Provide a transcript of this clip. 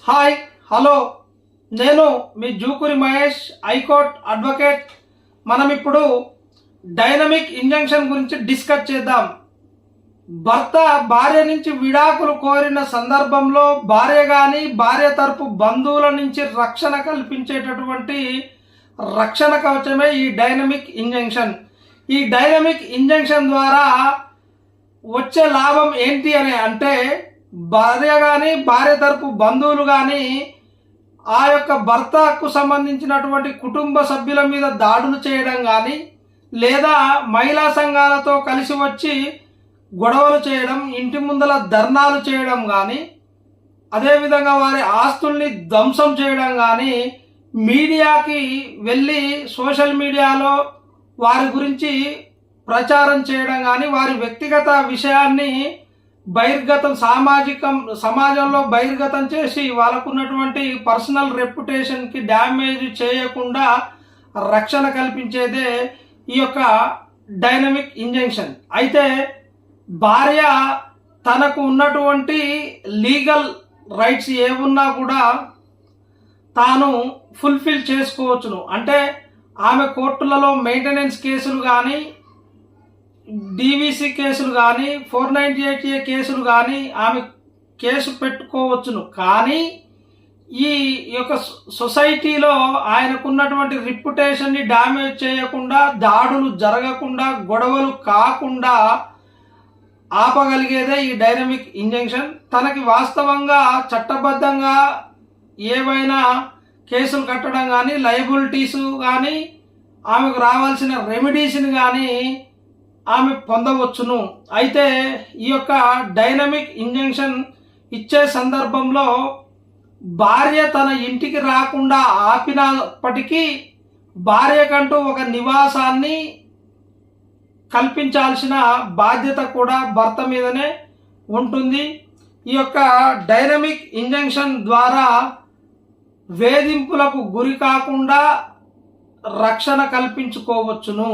Hi hello నేను మీ Jukuri Mahesh high court advocate. మనం ఇప్పుడు డైనమిక్ ఇంజంక్షన్ గురించి డిస్కస్ చేద్దాం. భర్త భార్య నుంచి విడాకులు కోరిన సందర్భంలో భార్య కానీ భార్య తరపు బంధువుల నుంచి రక్షణ కల్పించేటటువంటి రక్షణ కవచమే ఈ డైనమిక్ ఇంజంక్షన్. ఈ డైనమిక్ ఇంజంక్షన్ ద్వారా వచ్చే లాభం ఏంటి అని అంటే, భార్య కానీ భార్య తరపు బంధువులు కానీ ఆ యొక్క భర్తకు సంబంధించినటువంటి కుటుంబ సభ్యుల మీద దాడులు చేయడం కానీ, లేదా మహిళా సంఘాలతో కలిసి వచ్చి గొడవలు చేయడం, ఇంటి ముందల ధర్నాలు చేయడం కానీ, అదేవిధంగా వారి ఆస్తుల్ని ధ్వంసం చేయడం కానీ, మీడియాకి వెళ్ళి సోషల్ మీడియాలో వారి గురించి ప్రచారం చేయడం కానీ, వారి వ్యక్తిగత విషయాన్ని సమాజంలో బహిర్గతం చేసి వాళ్ళకున్నటువంటి పర్సనల్ రెప్యుటేషన్కి డ్యామేజ్ చేయకుండా రక్షణ కల్పించేదే ఈ యొక్క డైనమిక్ ఇంజంక్షన్. అయితే భార్య తనకు ఉన్నటువంటి లీగల్ రైట్స్ ఏమున్నా కూడా తాను ఫుల్ఫిల్ చేసుకోవచ్చును. అంటే ఆమె కోర్టులలో మెయింటెనెన్స్ కేసులు కానీ, డివిసి కేసులు కానీ, 498A కేసులు కానీ ఆమె కేసు పెట్టుకోవచ్చును. కానీ ఈ యొక్క సొసైటీలో ఆయనకున్నటువంటి రిప్యుటేషన్ని డ్యామేజ్ చేయకుండా, దాడులు జరగకుండా, గొడవలు కాకుండా ఆపగలిగేదే ఈ డైనమిక్ ఇంజంక్షన్. తనకి వాస్తవంగా చట్టబద్ధంగా ఏవైనా కేసులు కట్టడం కానీ, లయబిలిటీస్ కానీ, ఆమెకు రావాల్సిన రెమెడీస్ని కానీ ఆమె పొందవచ్చును. అయితే ఈ యొక్క డైనమిక్ ఇంజంక్షన్ ఇచ్చే సందర్భంలో భార్య తన ఇంటికి రాకుండా ఆపినప్పటికీ భార్యకంటూ ఒక నివాసాన్ని కల్పించాల్సిన బాధ్యత కూడా భర్త మీదనే ఉంటుంది. ఈ యొక్క డైనమిక్ ఇంజంక్షన్ ద్వారా వేధింపులకు గురి కాకుండా రక్షణ కల్పించుకోవచ్చును.